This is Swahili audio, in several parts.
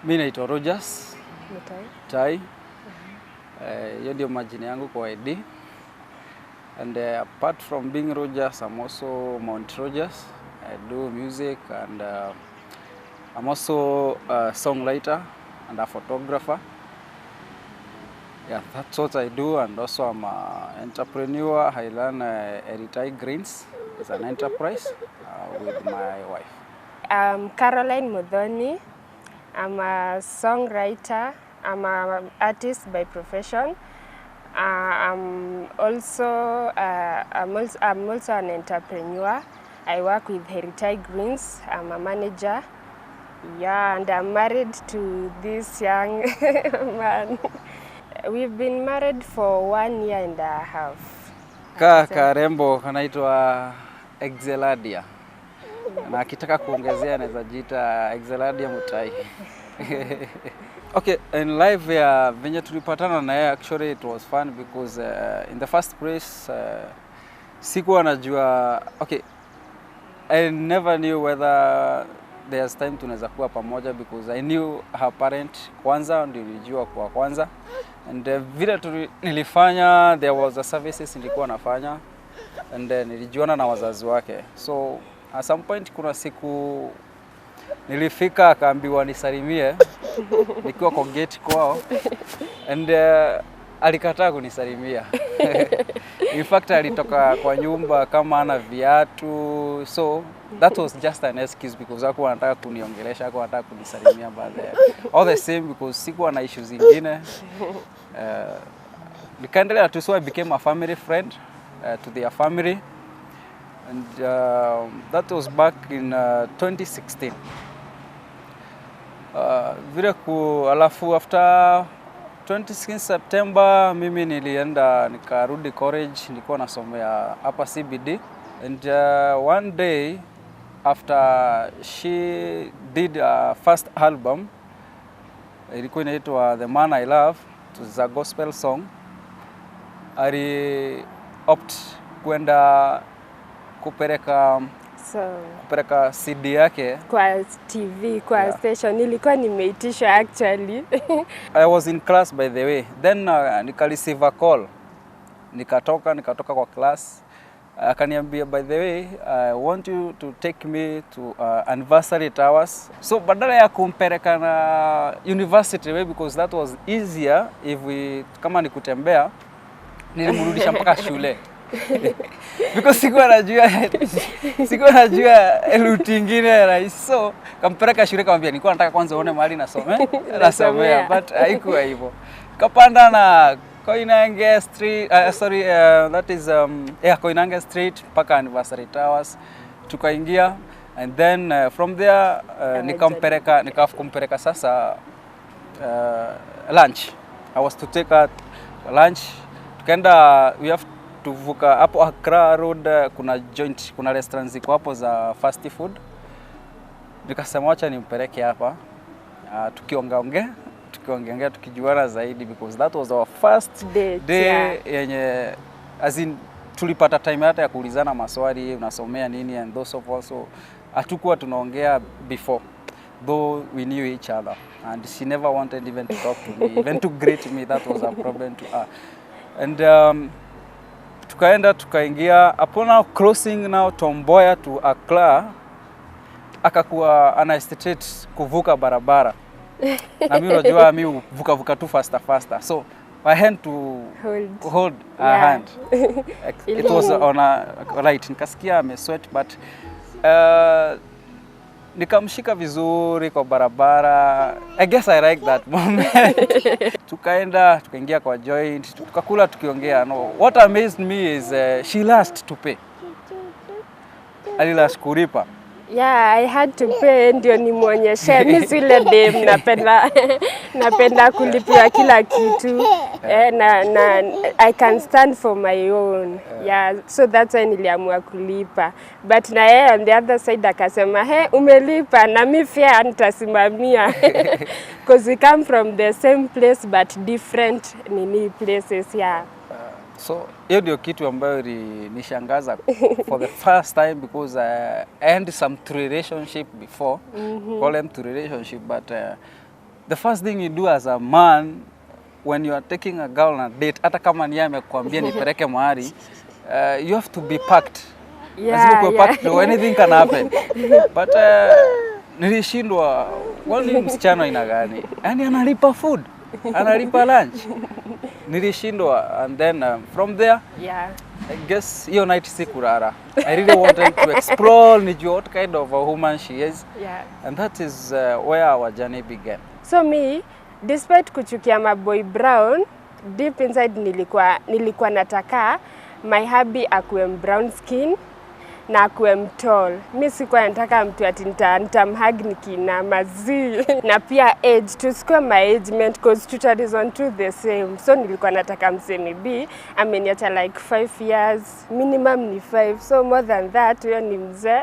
Mimi naitwa Rogers. Tai. Hiyo ndio majina yangu kwa ID. And apart from being Rogers, I'm also Mount Rogers. I do music and I'm also a songwriter and a photographer. Yeah, that's what I do. And also I'm an entrepreneur. I run Heritage Greens. It's an enterprise with my wife. I'm Caroline Mudhoni. I'm a songwriter. I'm an artist by profession. I'm also an entrepreneur. I work with Heritage Greens. I'm a manager. Yeah, and I'm married to this young man. We've been married for 1 year and a half. Karembo kanaitwa Exeladia. Na akitaka kuongezea anaweza jiita Exeladia Mutai. Okay, in life venye tulipatana na yeye, actually it was fun because in the first place sikuwa najua, okay, I never knew whether there's time tunaweza kuwa pamoja because I knew her parent kwanza, ndio nilijua kwa kwanza. And vile nilifanya, there was a services nilikuwa nafanya and nilijuana na wazazi wake. So at some point kuna siku nilifika akaambiwa nisalimie nikiwa kwa gate kwao and alikataa kunisalimia. In fact alitoka kwa nyumba kama ana viatu, so that was just an excuse because hakuwa anataka kuniongelesha, hakuwa anataka kunisalimia, but all the same because sikuwa na issues zingine. Nikaendelea tu, so I became a family friend to their family, and that was back in 2016. Vile alafu after 26 September mimi nilienda nikarudi college, nilikuwa nasomea hapa CBD, and one day after she did a first album, ilikuwa inaitwa The Man I Love, it was a gospel song. Ali opt kwenda kupeleka CD yake kwa TV, kwa station. Nilikuwa nimeitishwa actually. I was in class by the way. Then nikareceive a call. Nikatoka kwa class. Akaniambia, by the way, I want you to take me to anniversary towers. So badala ya kumpeleka na university way, because that was easier if kama ni kutembea, nilimrudisha mpaka shule. Because sikuwa najua route nyingine rahisi, so kampeleka shule, kamwambia nilikuwa nataka kwanza uone mahali nasomea, but haikuwa hivyo. Kapanda na Koinange Street, that is Koinange Street mpaka Anniversary Towers, tukaingia, and then from there nikakumpeleka sasa lunch. I was to take her lunch. Tukaenda, we have tuvuka hapo Accra Road, kuna restaurants ziko hapo za fast food. Nikasema acha nimpeleke hapa, tukiongea tukijuana zaidi, because that was our first day yenye as in tulipata time hata ya kuulizana maswali, unasomea nini and those of us. So hatukuwa tunaongea before, though we knew each other, and she never wanted even to talk to me, even to greet me. That was a problem to her. And tukaingia upon crossing now Tomboya to Accra, akakuwa anahesitate kuvuka barabara. Na mimi unajua mimi vuka tu faster, so I had to hold her hand. It was on a right, nikasikia amesweat, but nikamshika vizuri kwa barabara. I guess I like that moment. Tukaingia kwa joint, tukakula tukiongea. No, what amazed me is she last to pay. Alilast kulipa. Yeah, I had to pay ndio nimuonyeshe. Mimi sile dem napenda kulipia kila kitu. Na I can stand for my own. Yeah, so that's why niliamua kulipa. But na yeye on the other side akasema, "Hey, umelipa na mimi fare nitasimamia." Because we come from the same place but different places, yeah. So hiyo ndio kitu ambayo nishangaza for the first time, because I had some relationship before, call them to relationship, but the first thing you do as a man when you are taking a girl on a date, hata kama ni yeye amekwambia nipeleke mahali, you have to be packed. Lazima kuwe packed, no, anything can happen. But nilishindwa, wali msichana ina gani? Yaani analipa food, analipa lunch. Nilishindwa, and then from there, I guess hiyo night sikulala. I really wanted to explore, nijue what kind of a woman she is. And that is where our journey began. So me, despite kuchukia maboy brown, deep inside nilikuwa nataka my hubby akuwe brown skin na akuwe mtall. Mimi sikuwa nataka mtu ati nitamhug nikina mazi na pia age, tusikuwe my age meant cause tutarizon to the same. So nilikuwa nataka msemi B ameniacha like 5 years, minimum ni 5. So more than that huyo ni mzee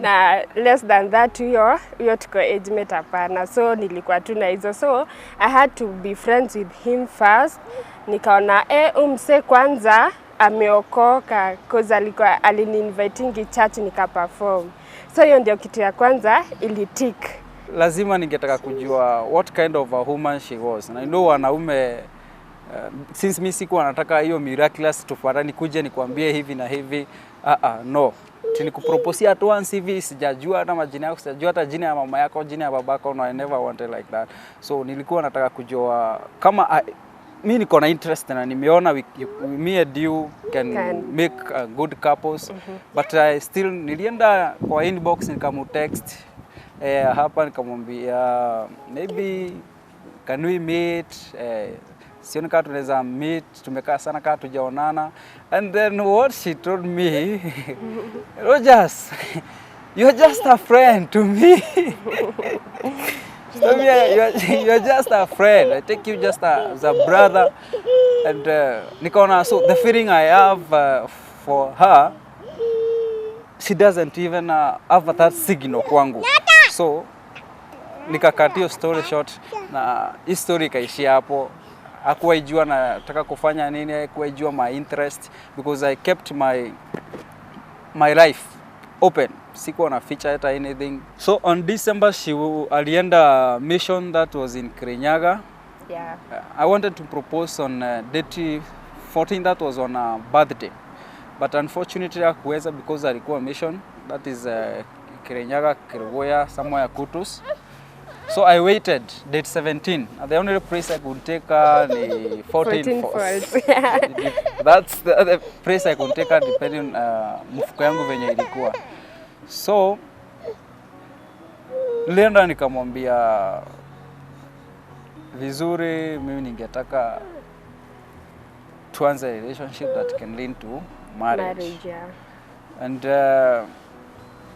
na less than that huyo tuko age mate hapana. So nilikuwa tu na hizo, so I had to be friends with him first. Nikaona mse kwanza ameokoka cause alikuwa alini-inviting church nika-perform. So hiyo ndio kitu ya kwanza ilitik. Lazima ningetaka kujua what kind of a woman she was. And I know wanaume since mimi sikuwa nataka hiyo miraculous tufuatani kuja nikwambie hivi na hivi. No. Nikuproposia at once hivi, sijajua hata majina yako, sijajua hata jina ya mama yako, jina ya babako, no, I never wanted like that. So nilikuwa nataka kujua kama mimi niko na interest na nimeona me and you can make good couples. But I still nilienda kwa inbox nikamutext hapa nikamwambia maybe can we meet, sioni kama tunaweza meet, tumekaa sana kama tujaonana. And then what she told me, Rogers, you're just a friend to me. So you're just a friend. I take you just as a brother. And nikaona, so the feeling I have for her, she doesn't even have that signal kwangu. So nikakatio story short na hii story ikaishia hapo. Hakuwa ijua nataka kufanya nini, hakuwa ijua my interest, because I kept my life open. Sikuwa na feature hata anything. So on December alienda mission that was in Kirinyaga. I wanted to propose on date 14, that was on a birthday. But unfortunately hakuweza because alikuwa mission, that is Kirinyaga, Kirgoya, somewhere Kutus. So I waited date 17. The only place I could take her ni 14 falls. That's the place I could take her depending mfuko yangu venye ilikuwa. So nilienda nikamwambia vizuri, mimi ningetaka tuanze relationship that can lead to marriage. And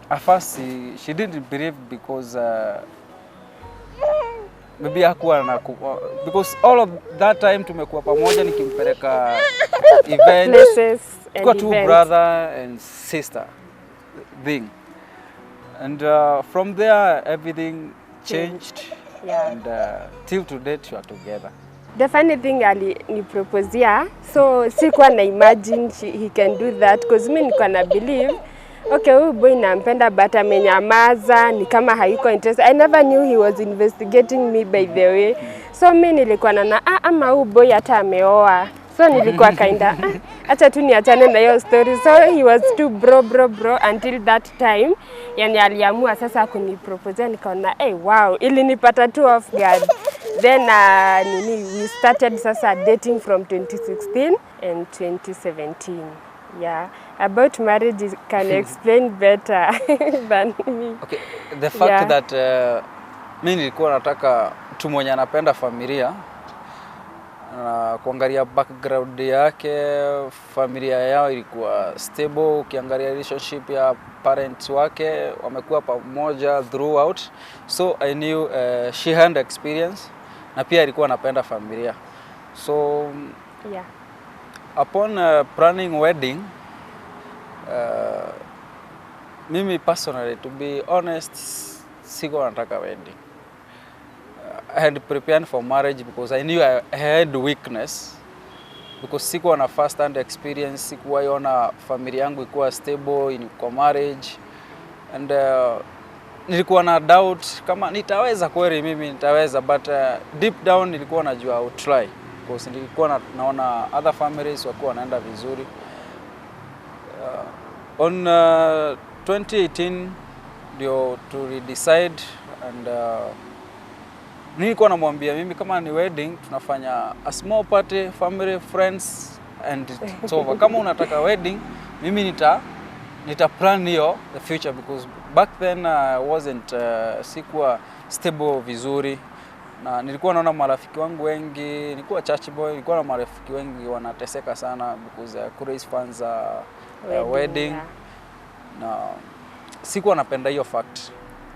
at first she didn't believe because maybe hakuwa na because all of that time tumekuwa pamoja nikimpeleka events, kwa two brother and sister thing. And from there everything changed. And till today we are together. The funny thing aliniproposia, so sikuwa na imagine he can do that because mimi nilikuwa na believe okay, huyu boy nampenda but amenyamaza, ni kama hayuko interested. I never knew he was investigating me by the way. So mimi nilikuwa ama huyu boy hata ameoa. So nilikuwa kinda acha tu niachane na hiyo story. So he was too bro until that time. Yani aliamua sasa kunipropose, nikaona wow, ilinipata tu off guard. Then we started sasa dating from 2016 and 2017. Yeah, about marriage you can explain better than me. Okay, the fact that mimi nilikuwa nataka mtu mwenye anapenda familia na kuangalia background yake, familia yao ilikuwa stable, ukiangalia relationship ya parents wake wamekuwa pamoja throughout. So I knew she had experience na pia ilikuwa anapenda familia. So upon planning wedding, mimi personally, to be honest, sikuwa nataka wedding. I had prepared for marriage because I knew I had weakness, because sikuwa na first hand experience, sikuwa yona familia yangu ikuwa stable in kwa marriage. And nilikuwa na doubt kama nitaweza kweli mimi nitaweza, but deep down nilikuwa najua I would try because nilikuwa naona other families walikuwa wanaenda vizuri. On 2018 ndio to decide, and nilikuwa namwambia mimi kama ni wedding tunafanya a small party, family, friends and it's over. Kama unataka wedding mimi nita plan hiyo the future, because back then I wasn't sikuwa stable vizuri, na nilikuwa naona marafiki wangu wengi, nilikuwa church boy, nilikuwa na marafiki wengi wanateseka sana because raise funds wedding yeah. Na sikuwa napenda hiyo fact,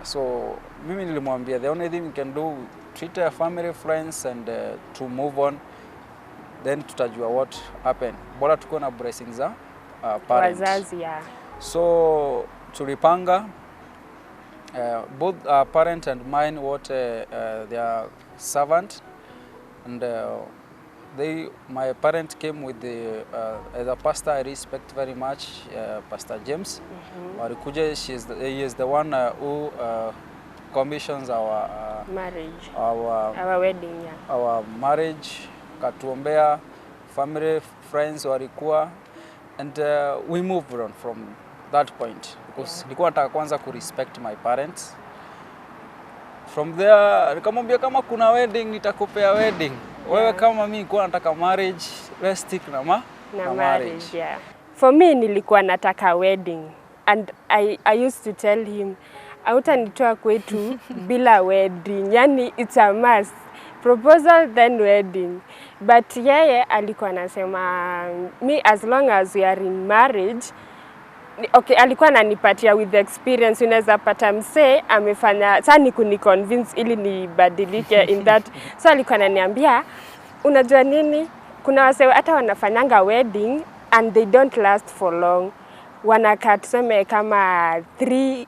so mimi nilimwambia the only thing we can do, treat our family, friends and to move on, then tutajua what happened, bora tuko na blessings za parents wazazi yeah. So tulipanga both parent and mine what their servant, and my parent came with the as a pastor I respect very much, Pastor James. Walikuja, he is the one who commissions our marriage, our wedding yeah. Our marriage, katuombea, family, friends walikuwa, and we moved on from that point because nilikuwa nataka kwanza ku respect my parents. From there nikamwambia kama kuna wedding nitakupea wedding. Wewe kama mimi nilikuwa nataka marriage, let's stick na marriage. Yeah. For me nilikuwa nataka wedding, and I used to tell him hautanitoa kwetu bila wedding. Yani it's a must. Proposal then wedding. But yeye alikuwa anasema me as long as we are in marriage. Okay, alikuwa ananipatia with the experience, unaweza pata msee amefanya sasa ni kuniconvince ili nibadilike in that. So alikuwa ananiambia unajua nini, kuna wase hata wanafanyanga wedding and they don't last for long, wanakaa tuseme kama 3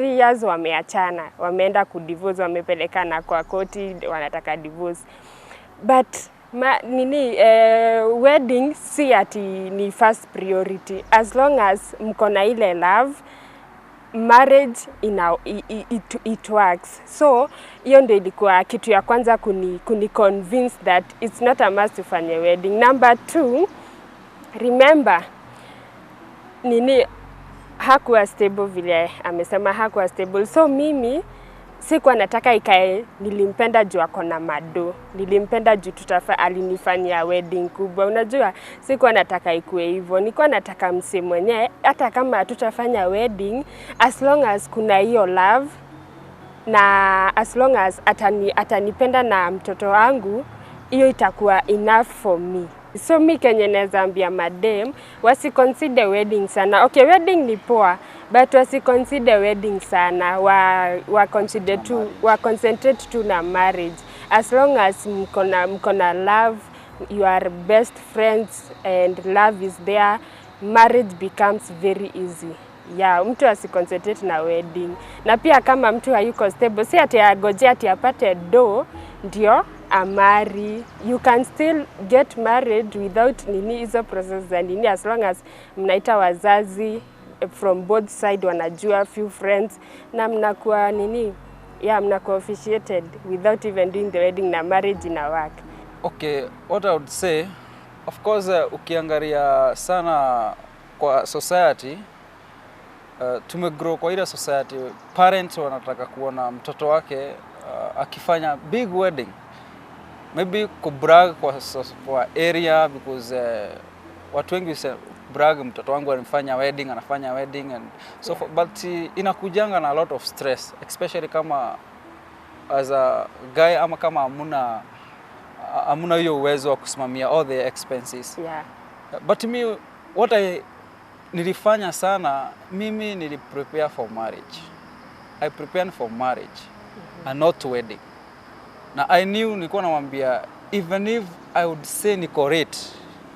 years wameachana, wameenda kudivorce, wamepelekana kwa koti, wanataka divorce. But wedding si ati ni first priority. As long as mko na ile love, marriage it works. So hiyo ndio ilikuwa kitu ya kwanza kuni convince that it's not a must ufanye wedding. Number 2, remember hakuwa stable vile amesema, hakuwa stable. So mimi sikuwa nataka ikae, nilimpenda juu ako na mado, nilimpenda juu alinifanyia wedding kubwa. Unajua sikuwa nataka ikue hivyo, nilikuwa nataka msee mwenye hata kama hatutafanya wedding, as long as kuna hiyo love na as long as atanipenda na mtoto wangu, hiyo itakuwa enough for me. So mi kenye naweza ambia madem wasiconsider wedding sana. Okay, wedding ni poa, but wasiconsider wedding sana, concentrate tu na marriage. As long as mko na love, you are best friends and love is there, marriage becomes very easy. Yeah, mtu asiconcentrate na wedding. Na pia kama mtu hayuko stable, si ati agoje ati apate do ndio amari. You can still get married without hizo process za as long as mnaita wazazi from both side, wanajua, few friends, na mnakuwa mnakuwa officiated without even doing the wedding, na marriage ina work. Okay, what I would say, of course ukiangalia sana kwa society, tumegrow kwa ile society, parents wanataka kuona mtoto wake akifanya big wedding, maybe kubrag kwa area, because watu wengi brag mtoto wangu anafanya wedding and so yeah. But inakujanga na a lot of stress, especially kama as a guy, ama kama amuna hiyo uwezo wa kusimamia all the expenses. Yeah. But me, what nilifanya sana, mimi niliprepare for marriage. I prepared for marriage and not wedding. Na I knew, nilikuwa namwambia, even if I would say niko rate,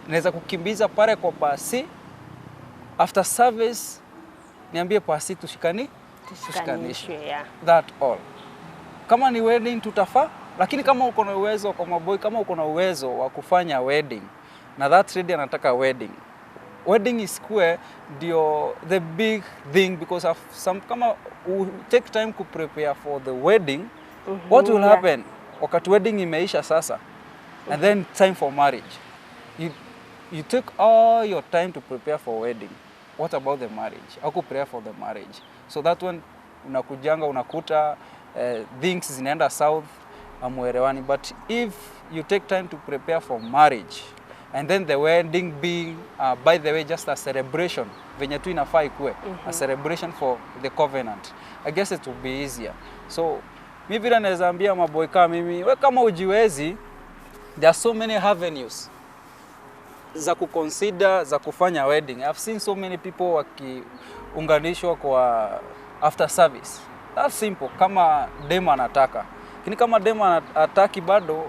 naweza kukimbiza pale kwa pasi, after service niambie pasi tushikanishe. Yeah. That all. Kama ni wedding tutafaa, lakini kama uko na uwezo kwa maboy, kama uko na uwezo wa kufanya wedding na that lady anataka wedding, wedding isikue ndio the big thing, because of some kama take time to prepare for the wedding, what will happen wakati wedding imeisha sasa, and then time for marriage, you take all your time to prepare for wedding, what about the marriage? How to prepare for the marriage? So that when unakujanga unakuta things zinaenda south, amuelewani. But if you take time to prepare for marriage, and then the wedding being, by the way, just a celebration, venye tu inafaa ikue, a celebration for the covenant, I guess it will be easier. So, mi vile naweza ambia maboy kama mimi, we kama ujiwezi, there are so many avenues za kuconsider, za kufanya wedding. I've seen so many people wakiunganishwa kwa after service. That's simple, kama demo anataka. Lakini kama demo anataki bado,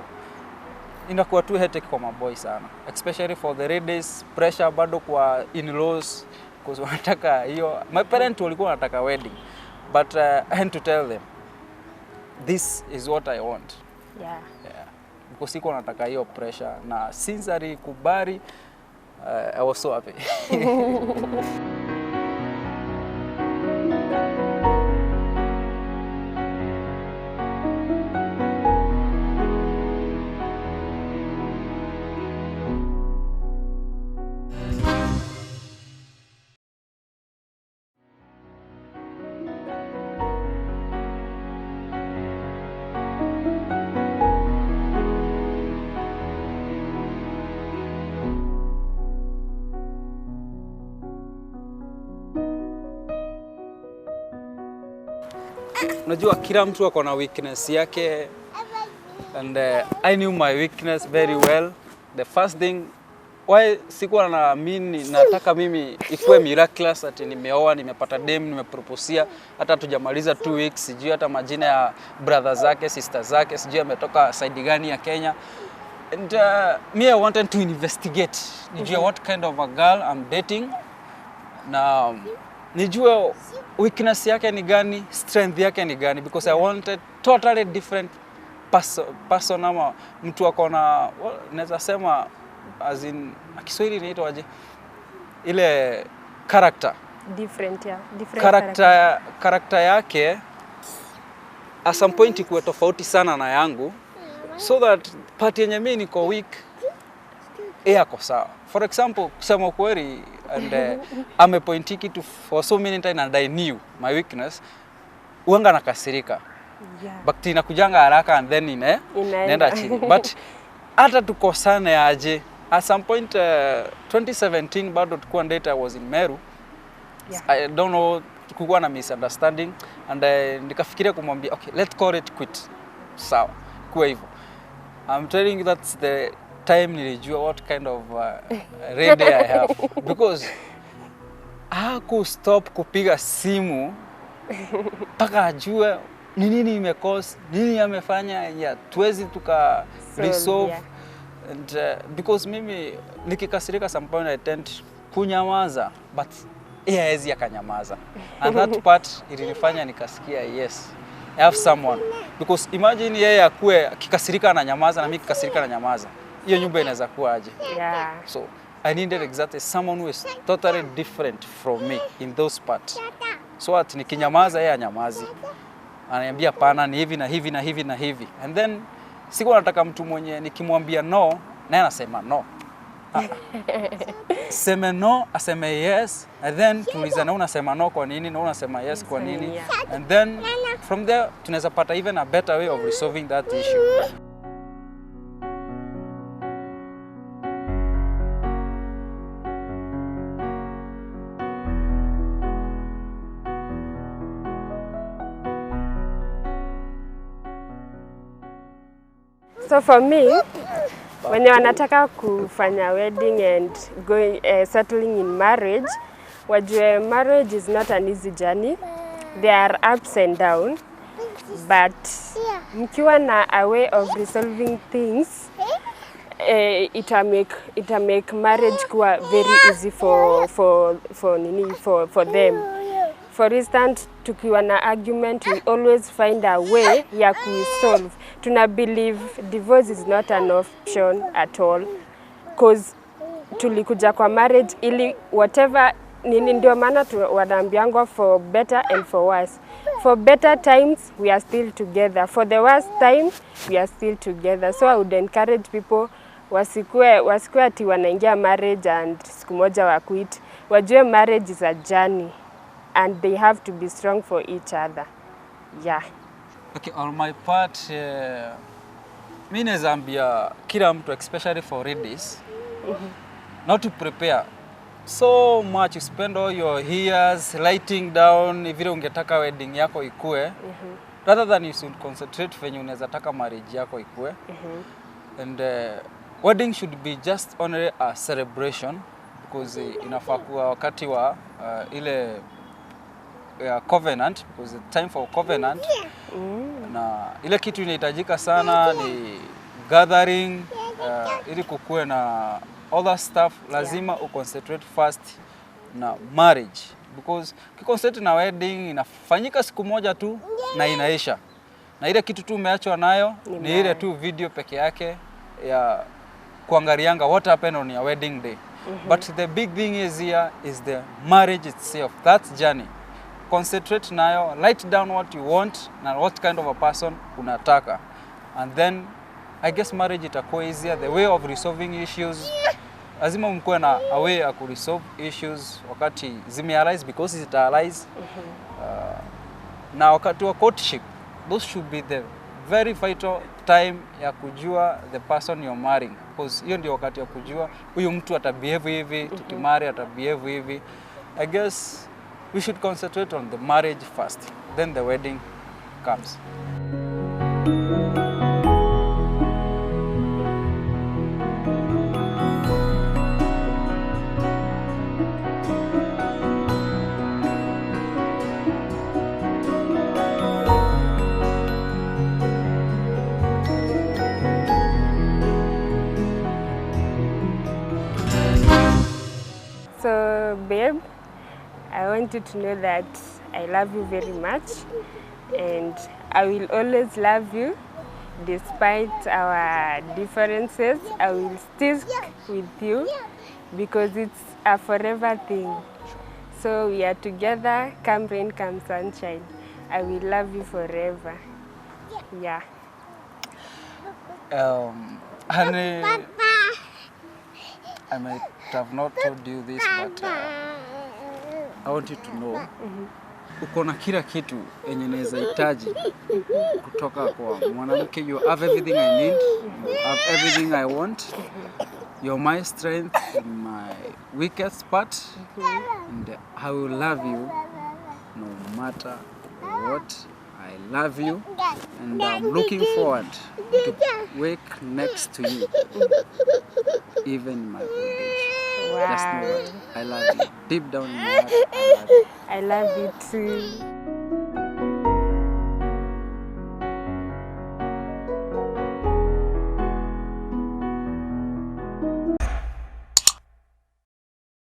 inakuwa tu headache kwa maboy sana. Especially for the ladies, pressure bado kwa in-laws, because wanataka hiyo. My parents walikuwa wanataka wedding, but I had to tell them, this is what I want. Yeah. Because sikuwa nataka hiyo pressure, na since alikubali, I was so happy. Unajua kila mtu ako na weakness yake, and I knew my weakness very well. The first thing why sikuwa naamini nataka mimi ikuwe miraculous ati nimeoa, nimepata dem, nimeproposia, hata tujamaliza 2 weeks, sijui hata majina ya brother zake, sister zake, sijui ametoka side gani ya Kenya. And me, I wanted to investigate, nijue what kind of a girl I'm dating, na nijue weakness yake ni gani, strength yake ni gani, because I wanted totally different person ama mtu akona, naweza sema as in Kiswahili inaitwa aje, ile character Different character yake at some point ikuwe tofauti sana na yangu, so that part yenye mimi niko weak ako sawa. For example, kusema kweli, and amepointiki to for so many time, and I knew my weakness, uanga nakasirika. But inakujanga haraka and then inaenda chini. But hata tukosane aje, at some point 2017 bado tukuwa date, I was in Meru. I don't know, kukuwa na misunderstanding, and nikafikiria kumwambia okay, let's call it quit. Sawa, kuwa hivyo. I'm telling you that's the time nilijua what kind of red day I have, because haku stop kupiga simu mpaka ajue ni nini imekosa, nini amefanya, tuwezi tuka resolve. And because mimi nikikasirika some point I tend kunyamaza, but haezi akanyamaza, and that part ilinifanya nikasikia yes, I have someone. Because imagine yeye akue kikasirika ananyamaza na mimi kikasirika ananyamaza, hiyo nyumba inaweza kuwa aje? So I needed exactly someone who is totally different from me in those parts, so at nikinyamaza yeye anyamazi, ananiambia pana ni hivi na hivi na hivi na hivi, and then sikuwa nataka mtu mwenye nikimwambia no naye anasema no. Seme no, aseme yes, and then tuulizane unasema no kwa nini na unasema yes kwa nini, and then from there tunaweza pata even a better way of resolving that issue. So for me, when wanataka kufanya wedding and going settling in marriage, wajue marriage is not an easy journey. There are ups and downs, but mkiwa na a way of resolving things, ita make marriage kuwa very easy for them. For instance, tukiwa na argument, we always find a way ya kuisolve. Tuna believe divorce is not an option at all, because tulikuja kwa marriage ili whatever nini, ndio maana wanaambiangwa for better and for worse. For better times we are still together, for the worst time we are still together. So I would encourage people wasikue ati wanaingia marriage and siku moja wa quit. Wajue marriage is a journey and they have to be strong for each other. Yeah. Okay, on my part, mimi naweza ambia kila mtu, especially for ladies, not to prepare so much. You spend all your years lighting down vile ungetaka wedding yako ikue, rather than you should concentrate venye unaweza taka marriage yako ikue. And wedding should be just only a celebration, because inafaa kuwa wakati wa ile covenant, because the time for covenant. Na ile kitu inahitajika sana ni gathering, ili kukue na other stuff. Lazima uconcentrate first na marriage, because ukiconcentrate na wedding inafanyika siku moja tu na inaisha, na ile kitu tu umeachwa nayo ni ile tu video peke yake ya kuangalianga what happened on your wedding day. But the big thing is here is the marriage itself, that journey. Concentrate nayo, write down what you want na what kind of a person unataka, and then I guess marriage itakuwa easier. The way of resolving issues, lazima mkuwe na a way ya ku resolve issues wakati zimearise, because zitaarise. Na wakati wa courtship, those should be the very vital time ya kujua the person you're marrying, because hiyo ndio wakati ya kujua huyu mtu atabehave hivi, tukimari atabehave hivi. I guess we should concentrate on the marriage first, then the wedding comes. So, babe, I want you to know that I love you very much, and I will always love you despite our differences. I will stick with you because it's a forever thing. So we are together, come rain, come sunshine. I will love you forever. Yeah. Honey, I might have not told you this, but I want you to know, uko na kila kitu yenye naweza hitaji kutoka kwa mwanamke. You have everything I need, you have everything I want. You're my strength in my weakest part, and I will love you no matter what. I love you, and I'm looking forward to wake next to you, even in my old age. Wow. Just know that I love you. Deep down in my heart, I love you. I love you too.